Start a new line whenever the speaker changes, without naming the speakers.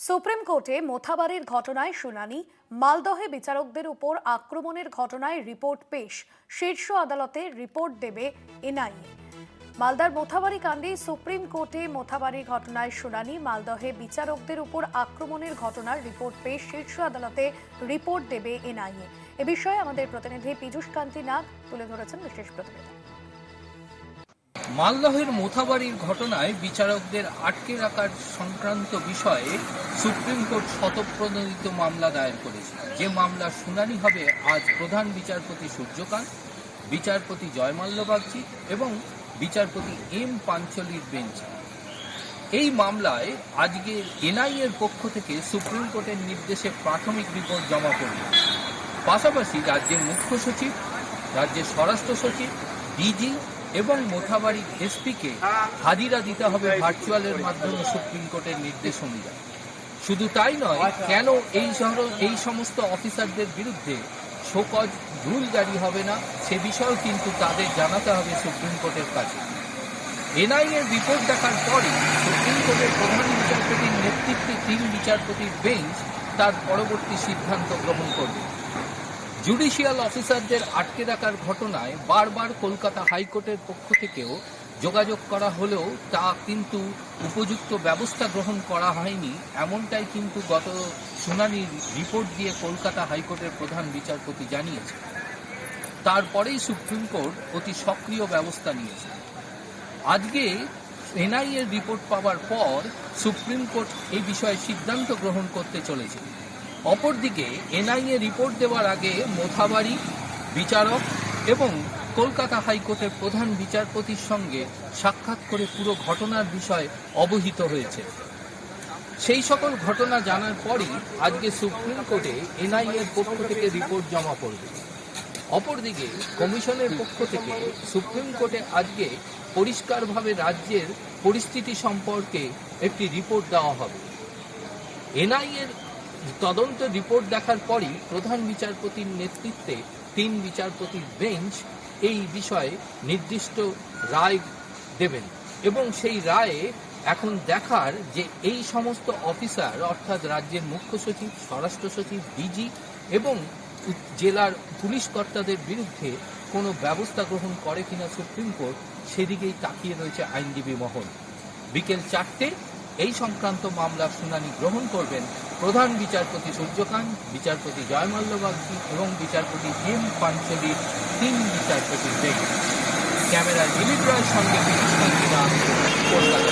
Supreme কোর্টে মোথাবাড়ির ঘটনায় শুনানি, মালদহে বিচারকদের উপর আক্রমণের ঘটনায় রিপোর্ট পেশ, শীর্ষ আদালতে রিপোর্ট দেবে এনআইএ। মালদার মোথাবাড়ি কাণ্ডে সুপ্রিম কোর্টে মোথাবাড়ি ঘটনায় শুনানি, মালদহে বিচারকদের উপর আক্রমণের ঘটনার রিপোর্ট পেশ, শীর্ষ আদালতে রিপোর্ট দেবে এনআইএ। এ বিষয়ে আমাদের প্রতিনিধি পীযূষ কান্তি নাগ তুলে ধরেছেন বিশেষ প্রতিবেদন।
মালদহের মোথাবাড়ির ঘটনায় বিচারকদের আটকে রাখার সংক্রান্ত বিষয়ে সুপ্রিম কোর্ট স্বতঃপ্রণোদিত মামলা দায়ের করেছে। যে মামলার শুনানি হবে আজ প্রধান বিচারপতি সূর্যকান্ত, বিচারপতি জয়মাল্য বাগচি এবং বিচারপতি এম পাঞ্চলির বেঞ্চে। এই মামলায় আজকে এনআইএর পক্ষ থেকে সুপ্রিম কোর্টের নির্দেশে প্রাথমিক রিপোর্ট জমা পড়বে। পাশাপাশি রাজ্যের মুখ্য সচিব, রাজ্যের স্বরাষ্ট্র সচিব, ডিজি এবং মোথাবাড়ির এসপিকে হাজিরা দিতে হবে ভার্চুয়ালের মাধ্যমে সুপ্রিম কোর্টের নির্দেশ অনুযায়ী। শুধু তাই নয়, কেন এই সমস্ত অফিসারদের বিরুদ্ধে শোকজ রুল জারি হবে না সে বিষয়েও কিন্তু তাদের জানাতে হবে সুপ্রিম কোর্টের কাছে। এনআইএর রিপোর্ট দেখার পরই সুপ্রিম কোর্টের প্রধান বিচারপতির নেতৃত্বে 3 বিচারপতির বেঞ্চ তার পরবর্তী সিদ্ধান্ত গ্রহণ করবে। জুডিশিয়াল অফিসারদের আটকে রাখার ঘটনায় বারবার কলকাতা হাইকোর্টের পক্ষ থেকেও যোগাযোগ করা হলেও তা কিন্তু উপযুক্ত ব্যবস্থা গ্রহণ করা হয়নি, এমনটাই কিন্তু গত শুনানির রিপোর্ট দিয়ে কলকাতা হাইকোর্টের প্রধান বিচারপতি জানিয়েছে। তারপরেই সুপ্রিম কোর্ট অতি সক্রিয় ব্যবস্থা নিয়েছে। আজকে এনআইএর রিপোর্ট পাওয়ার পর সুপ্রিম কোর্ট এই বিষয়ে সিদ্ধান্ত গ্রহণ করতে চলেছে। অপরদিকে এনআইএ রিপোর্ট দেওয়ার আগে মোথাবাড়ি বিচারক এবং কলকাতা হাইকোর্টের প্রধান বিচারপতির সঙ্গে সাক্ষাৎ করে পুরো ঘটনার বিষয়ে অবহিত হয়েছে। সেই সকল ঘটনা জানার পরই আজকে সুপ্রিম কোর্টে এনআইএর পক্ষ থেকে রিপোর্ট জমা পড়বে। অপরদিকে কমিশনের পক্ষ থেকে সুপ্রিম কোর্টে আজকে পরিষ্কারভাবে রাজ্যের পরিস্থিতি সম্পর্কে একটি রিপোর্ট দেওয়া হবে। এনআইএর তদন্ত রিপোর্ট দেখার পরই প্রধান বিচারপতির নেতৃত্বে 3 বিচারপতির বেঞ্চ এই বিষয়ে নির্দিষ্ট রায় দেবেন এবং সেই রায়ে এখন দেখার যে এই সমস্ত অফিসার অর্থাৎ রাজ্যের মুখ্য সচিব, স্বরাষ্ট্র সচিব, ডিজি এবং জেলার পুলিশ কর্তাদের বিরুদ্ধে কোনো ব্যবস্থা গ্রহণ করে কিনা সুপ্রিম কোর্ট, সেদিকেই তাকিয়ে রয়েছে আইনজীবী মহল। বিকেল 4টে এই সংক্রান্ত মামলার শুনানি গ্রহণ করবেন প্রধান বিচারপতি সূর্যকান্ত, বিচারপতি জয়মাল্য বাগচি এবং বিচারপতি এম পাঞ্চলির 3 বিচারপতির বেঞ্চ। ক্যামেরায় দিলীপ রায়ের সঙ্গে পীযূষ কান্তি নাগ, কলকাতা।